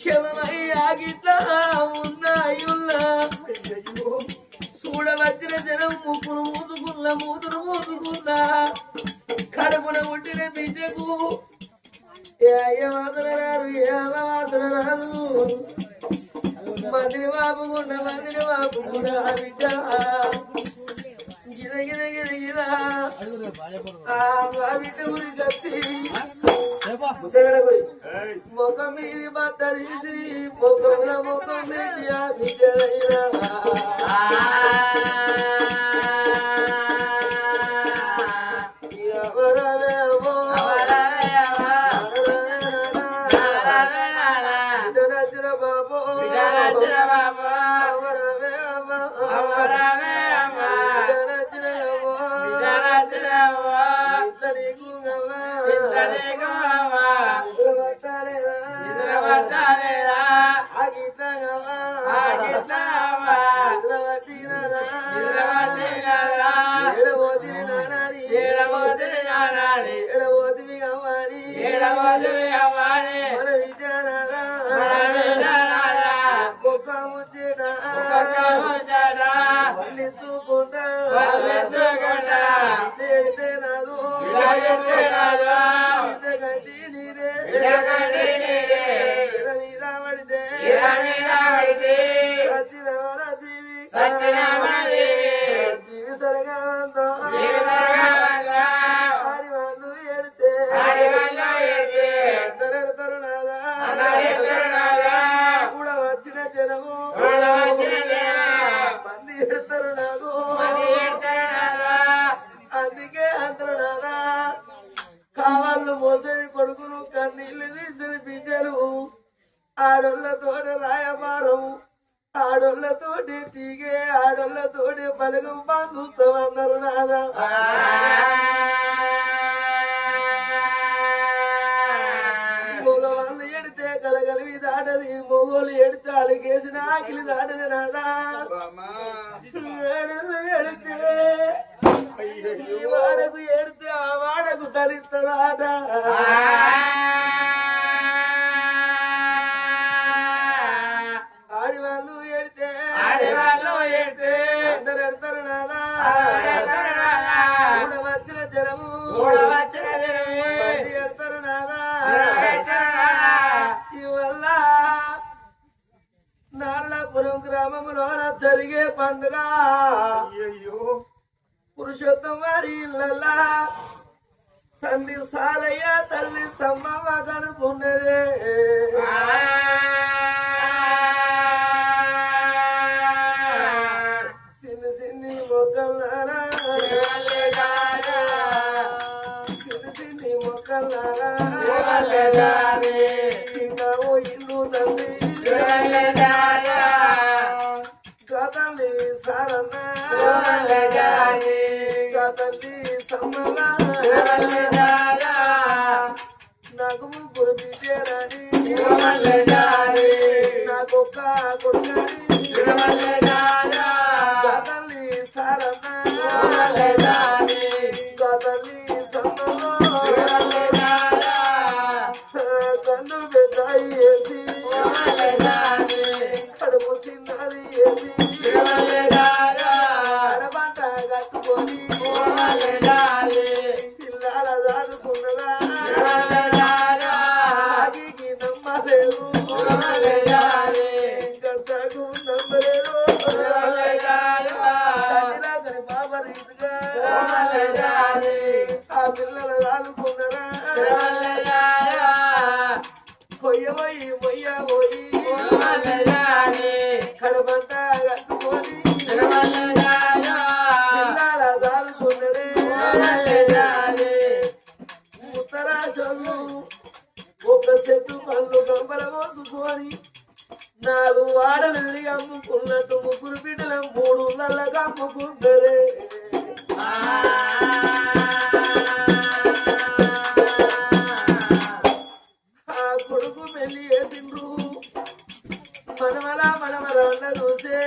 శవమై ఆగిట్లా ఉన్నాయుల్లా చూడవచ్చిన జనం ముక్కును మూతురు మూతుకున్నా కడుపున పుట్టిన బిడ్డకు ఏమాతన రారు ఏమాతన రాదు మందిని వాపుకున్న బిడ్డ గిద ఆ బిడ్డ గురించి వచ్చి ముఖం మీది బట్ట తీసి ముఖం మీది ఆ బిడ్డ అందుకే అంటున్నారా కావాళ్ళు మోసని కొడుకును కన్నీళ్ళు తీసిన బిడ్డలు ఆడోళ్ళతోటి రాయబారం ఆడోళ్ళతోటి తీగే ఆడోళ్ళతోటి పలకం బాంధుస్తామన్నారు నాదా మగవాళ్ళు ఎడితే కలగలివి దాటది మొగోళ్ళు ఎడితే అడిగేసిన ఆకిలి దాటది నాదా ఎడితే ఈ వాడకు ఎడితే ఆ వాడకు ధరిస్తుందాట ఆడివాళ్ళు ఎడితే అందరు ఎడతారు నాదా వచ్చిన జనము ఎడతారు నాదా ఇవల్ల నారాయణపురం గ్రామంలో జరిగే పండుగ పురుషోత్తం వారి ఇళ్ళల్లా తల్లి సారయ్య తల్లి సమ్మవ్వ కనుకున్నదే చిన్ని మొక్కలారా చిన్ని మొక్కలారా చిన్నవో ఇల్లు తల్లి తల్లి సారన్న తల్లి సమ్మల నాకు ముగ్గురు బిడ్డలని నాకొక్క కొడుకని తల్లి సారన్న తల్లి సమ్మల కన్ను పెద్దాయి వేసి కడుపు చిన్నది వేసి అడబంట కట్టుకొని పిల్లల దాదుకున్నదా నమ్మలేదు గంటకు నమ్మలేదు బాబా రీతిగా ఆ పిల్లల దాదుకున్నదా కొయ్యబోయి మొయ్యబోయి కడబంట కట్టుకొని పిల్లల దాదుకున్నదే ఉత్తరాశలు ఒక చెట్టు పళ్ళు గంబల మోసుకొని 4 వాడలు అమ్ముకున్నట్టు ముగ్గురు బిడ్డల 3 నెలలుగా అమ్ముకుంటారే ఆ కొడుకు పెళ్లి చేసిండ్రు మనమల చూసే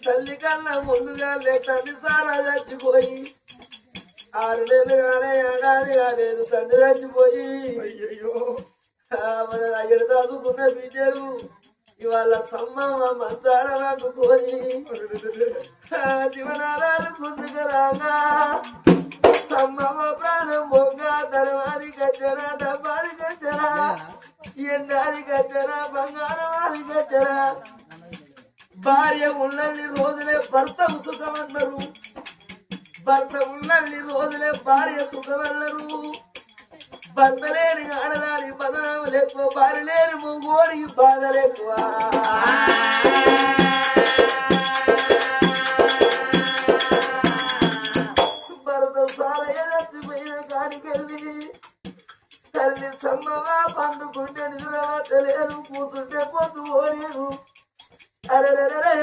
తల్లి కన్నా ముందుగా తండ్రి సారా చచ్చిపోయి 6 నెలలు కాలే ఏడాది కాలేదు తండ్రి చచ్చిపోయి అయ్యయ్యో మన అయ్యడు చదువుకున్న బిడ్డలు ఇవాళ సమ్మమ్మ మంచాలనుకోని జీవనాలు ముందుకు రాగా సమ్మమ్మ ప్రాణం బొంగ తరవారి కచ్చరా డబ్బాది కచ్చరా ఎండాది కచ్చరా బంగారం అది కచ్చరా భార్య ఉన్నన్ని రోజులే భర్త సుఖమన్నారు భర్త ఉన్నన్ని రోజులే భార్య సుఖమన్నారు భర్త లేని ఆడదాని బదనాములు ఎక్కువ భార్య లేని మూగోడికి బాధలు ఎక్కువ భర్త సారయ్య చచ్చిపోయిన కాడికెళ్ళి తల్లి సమ్మగా పండుకుంటే నిద్రలేరు కూతుంటే పొద్దు పోలేరు అరే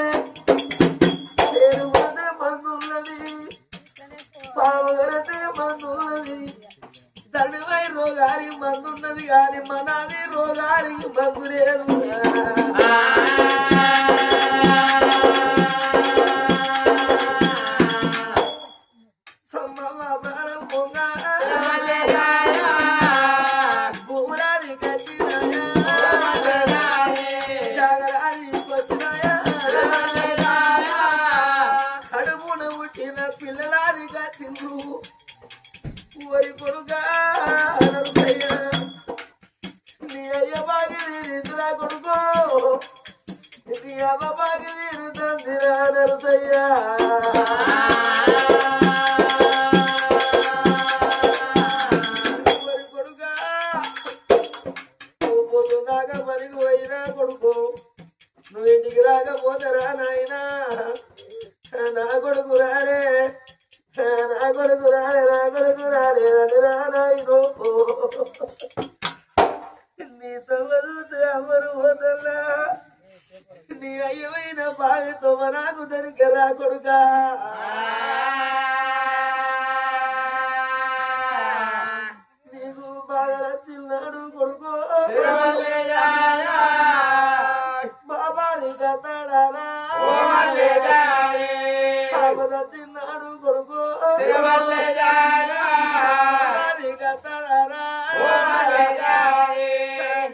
పేరు పోతే మందున్నది పావగలతే మందున్నది తండ్రిపై రోగానికి మందున్నది కానీ మనాది రోగానికి మందు లేదు సమ్మమ్మ ప్రాణం పొంగ భూరాది కట్టినాయా జాగరాది వచ్చినాయా కడుపున పుట్టిన పిల్లలాది కచ్చిండు ఓరి కొడుకా నరుసయ్యా నీ అయ్య బాగి తీరుతురా కొడుకో నీ అవ్వ బాగి తీరుతుందిరా నరుసయ్యా ఓరి కొడుకా నువ్వు పొద్దున్నాక పనికి పోయినా కొడుకు నువ్వు ఇంటికి రాకపోతారా నాయనా నా కొడుకు రాలే నా కొడుకు రాలే నా కొడుకు రాలే అని రానాయను నీతో వదిలితే అమరు వదల్లా నీ అయ్యమైన బాధతో నాకు దొరికరా కొడుకా నీకు బాగా చిన్నాడు కొడుకో బాబాది కథడారా చిన్నాడు కొడుకు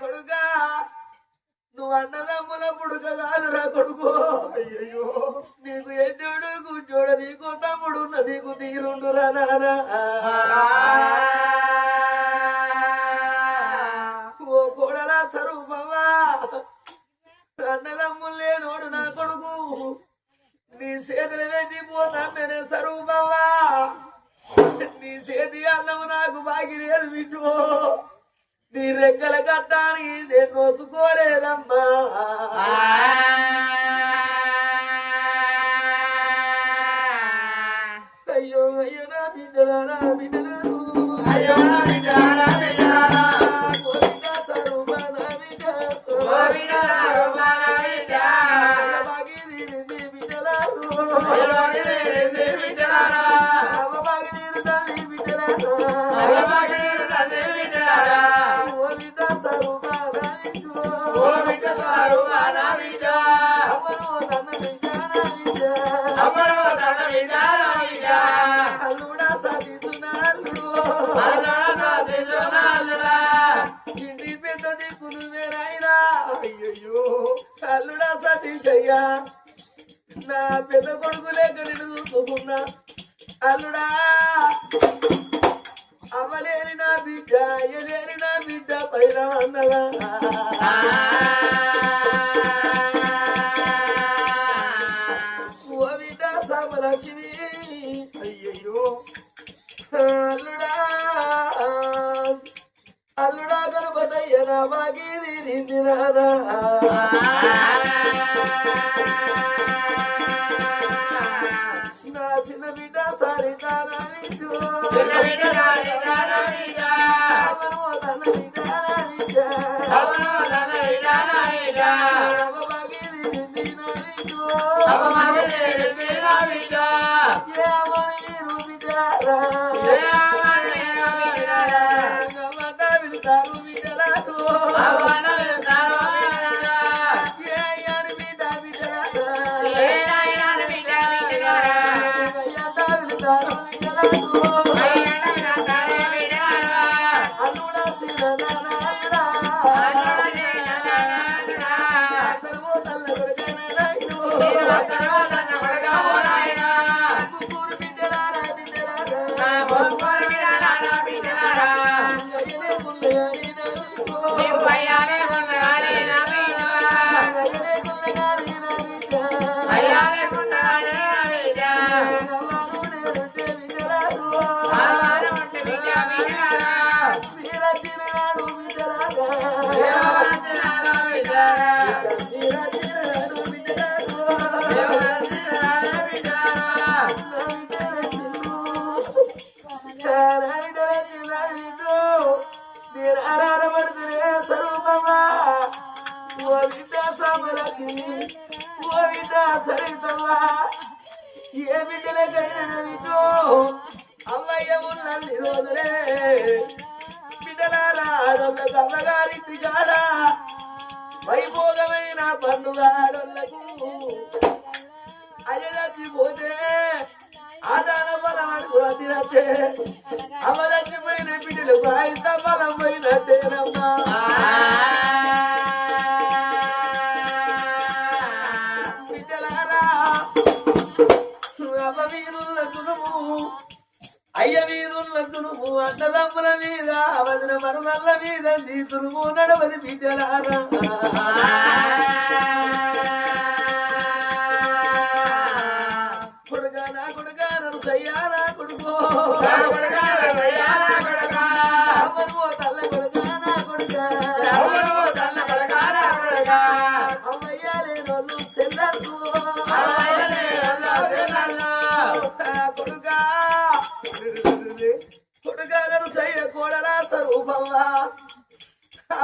కొడుకా నువ్వు అన్నదమ్ముల పుడుక కాదురా కొడుకు అయ్యో నీకు ఎడ్డోడు కూర్చోడు నీకు తమ్ముడు నీకు తీరుండురా నానా ఓ కోడలా స్వరూపమా అన్నదమ్ములు లేనోడు నా కొడుకు నీ చేతులు పెట్టిపోతానే స్వరూపమా నీ చేతి అన్నము నాకు బాగి లేదు వింటూ నీ రెక్కల కట్టానికి నేను నోసుకోలేదమ్మా అయ్యో అయ్యో నా బిడ్డలా నా బిడ్డలు అయ్యో నా బిడ్డలా అల్లుడా సతీశయ్యా నా పెద్ద కొడుకు లేక నేను చూసుకున్నా అల్లుడా అవ్వలేని నా బిడ్డ అయ్యలేని నా బిడ్డ పైన అన్నదా ఓ బిడ్డ సమలక్ష్మి అయ్యయ్యో అల్లుడా అల్లుడా గణపతయ్య నా బాగి తీరిందిరారా నా చిన్న బిడ్డ సారితారా Oh పెట్టినట్టే అవలచ్చిపోయిన బిడ్డలకు ఆయన బలం పోయినట్టేనమ్మా బిడ్డలారా అమ్మ మీదున్న తునుము అయ్య మీదున్న తునుము అన్నదమ్ముల మీద వదిన మరుదల్ల మీద నీ తునుము నడవది బిడ్డలారా కొడుగా నా కొడుగా నన్ను సయ్యారా కొడుకో అమ్మను తల్ల కొడుగా నా కొడుగా అమ్మయ్యా లేనోళ్ళు చెల్లెళ్ళు కొడుగా కొడుగా నన్ను సయ్య కోడలా స్వరూపమ్మా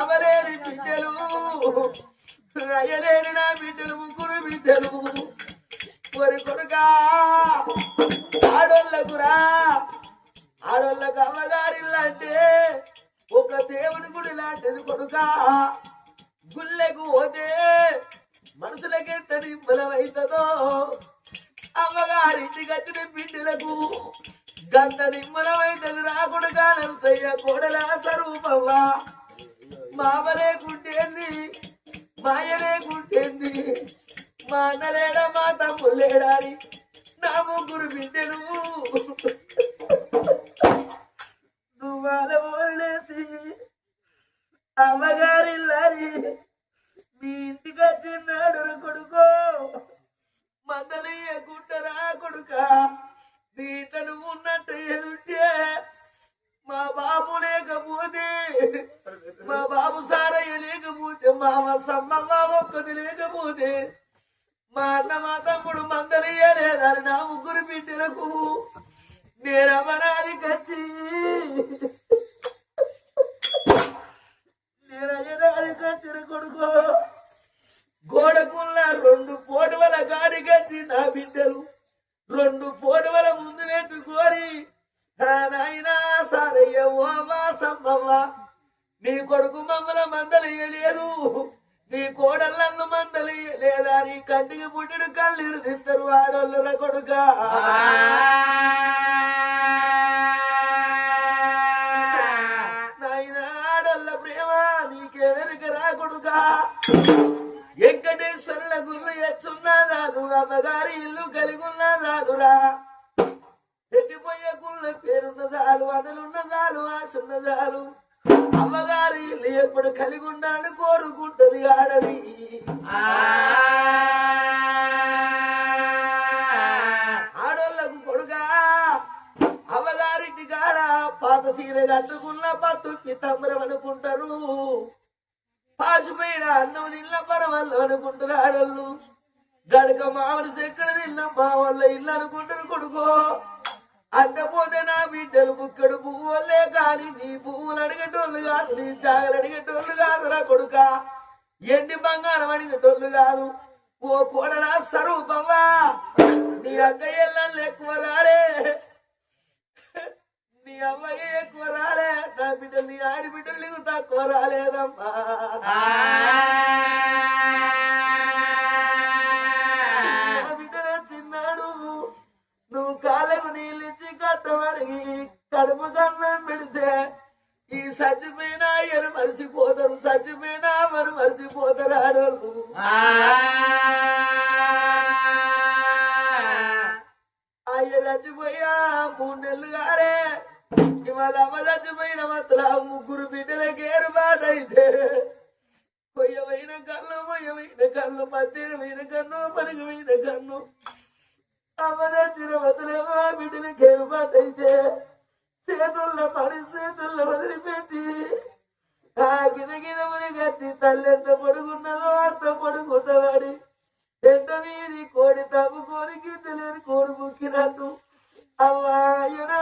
అవలేని బిడ్డలు అయ్యలేని నా బిడ్డలు ముగ్గురు బిడ్డలు మరి కొడుకా ఆడోళ్ళకురా ఆడోళ్ళకు అమ్మగారిల్లంటే ఒక దేవుడి గుడి లాంటిది కొడుకా గుళ్ళకు పోతే మనసులకి ఎంత నిమ్మలమైతుందో అమ్మగారింటికి వచ్చిన బిడ్డలకు గంత నిమ్మలమైతుంది రా కొడుకా నరుసయ్య కోడలా స్వరూపవ్వా మామ లేకుంటేంది మాయ లేకుంటేంది మా అన్నలేడా మా తమ్ముడు లేడాని నా ముగ్గురు బిడ్డలు నువ్వు అలవోలేసి అమ్మగారిల్లారి మీ ఇంటికి వచ్చినాడు కొడుకో మందలయ్య గుట్టరా కొడుక నీట నువ్వు ఉన్నట్టు ఎదుంటే మా బాబు లేకపోతే మా బాబు సారయ్య లేకపోతే మా సమ్మమ్మ ఒక్కది లేకపోతే మా అన్న మా తమ్ముడు మందలియలేదని నా ముగ్గురు బిడ్డలకు నేనమరాది కచ్చి నేనయ్యదారి కచ్చిన కొడుకో గోడకున్న 2 పోటువల గాడి కచ్చి నా బిడ్డలు 2 పోటువల ముందు పెట్టుకోరి నాయనా సారయ్య ఓ మా సమ్మమ్మ నీ కొడుకు మమ్మల మందలియలేరు నీ కోడళ్ళను మందలియలేదా నీ కంటికి పుట్టిన కళ్ళీరు తింటారు ఆడోళ్ళ కొడుక నాయన ఆడోళ్ళ ప్రేమ నీకేమెరుకరా కొడుక వెంకటేశ్వరుల గుళ్ళు ఎచ్చున్నా చాలు అమ్మగారి ఇల్లు కలిగి ఉన్నా చాలురా ఎట్టిపోయే గుళ్ళ పేరున్న చాలు అదలున్న చాలు ఆశున్న చాలు అమ్మగారి ఇల్లు ఎప్పుడు కలిగి ఉండాలని కోరుకుంటది ఆడది ఆడోళ్ళకు కొడుగా అమ్మగారింటి కాడ పాత సీర కట్టుకున్న పట్టు పితంబరం అనుకుంటారు పాచిపోయిన అన్నం తిన్న పరవల్లు అనుకుంటారు ఆడోళ్ళు గడక మామిడి చెక్కలు తిన్న మా వాళ్ళ ఇల్లు అనుకుంటారు కొడుకో అంతపోతే నా బిడ్డలు బుక్కడు పువ్వులే కాని నీ పువ్వులు అడిగేటోళ్ళు కాదు నీ జాగలు అడిగేటోళ్ళు కాదురా కొడుక ఎండి బంగారం అడిగేటోళ్ళు కాదు ఓ కోడలా స్వరూపమ్మా నీ అక్కయ్యలు ఎక్కువ రాలే నీ అమ్మాయి ఎక్కువ రాలే నా బిడ్డలు నీ ఆడి బిడ్డలు నీకు తక్కువ రాలేదమ్మా నా బిడ్డలు చిన్నాడు నువ్వు కాళ్ళకు నీళ్ళిచ్చి కట్టమడిగి కడుపు కన్నం పెడితే ఈ చచ్చిపోయినా ఎరు మరిచిపోతారు చచ్చిపోయినా మరి మరిచిపోతారు ఆడోళ్ళు అయ్య చచ్చిపోయా 3 నెలలు కాలే ఇవాళ అమ్మ చచ్చిపోయిన అసలు 3 బిడ్డలకి ఏరుబాటైతే పొయ్యమైన కన్ను మధ్యమైన కన్ను పనికిమైన కన్ను అమ్మదచ్చిన వదిలేవా బిడ్డలకి ఏర్పాటైతే చేతుల్లో వదిలిపెట్టి ఆ గిద మునిగచ్చి తల్లి ఎంత పడుకున్నదో అంత పడుకున్నవాడి ఎండ మీది కోడి తమ్ముకోని గిద్దలేని కోడి ముక్కినట్టు అమ్మాయునా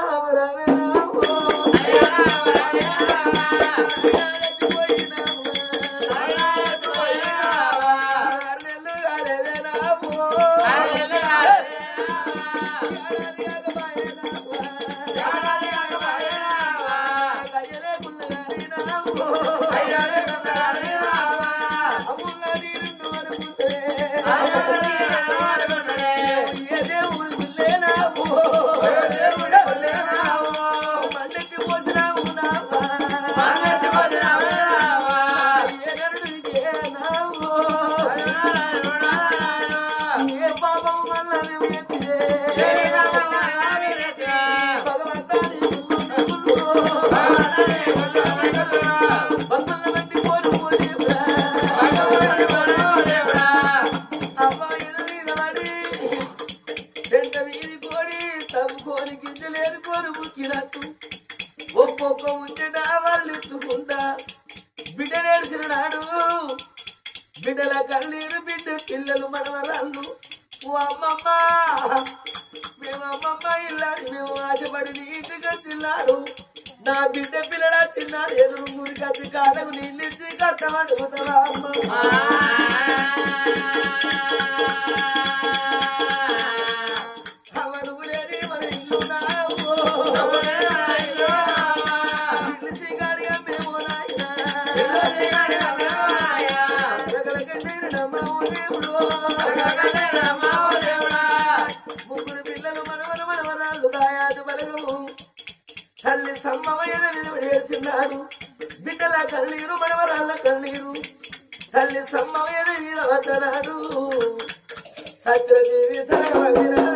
ఏ దేవుడు లేనా కోరి గింజలేని కోరి ముక్కినట్టు ఒక్కొక్క ఉంచెట వాళ్ళు ఎత్తుకుంటా బిడ్డ నేర్చిన నాడు బిడ్డల కన్నీరు బిడ్డ పిల్లలు మనవరాళ్ళు ఓ అమ్మమ్మ మేము అమ్మమ్మ ఇల్లాడు మేము ఆశపడి నీటిగా చిన్నాడు నా బిడ్డ పిల్లడ చిన్నాడు ఎదురు గురి కత్తి కాళ్ళకు నీళ్ళిచ్చి కట్టమడుగుతావా అమ్మ తల్లి సమ్మమైన విధుడేసినాడు బిడ్డల కన్నీరు మనవరాళ్ళ కన్నీరు తల్లి సమ్మమైన వీర వద్దనాడు సత్యదేవి సరవగిరా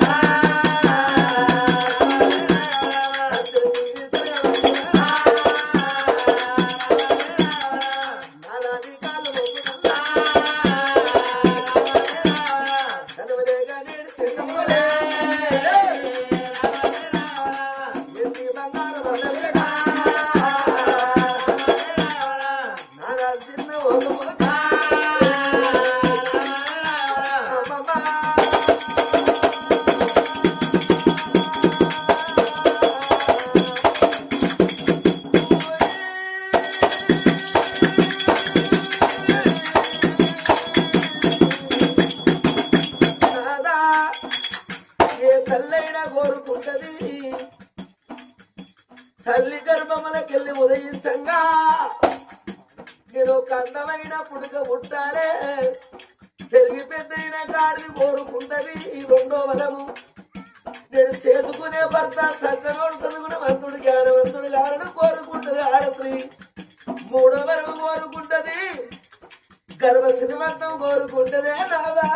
కోరుకుంటది తల్లి గర్భములకెళ్ళి ఉదయించంగా నేను ఒక అందమైన పుడుక పుట్టాలే పెరిగి పెద్దయిన గాడిని కోరుకుంటది ఈ రెండో వరము నేను చేసుకునే భర్త చక్కనోడు చదువుకున్న వంతుడు జ్ఞానవంతుడు గారను కోరుకుంటది ఆడస్త్రీ మూడో వరకు కోరుకుంటది గర్భ శ్రీమంతం కోరుకుంటదే నాదా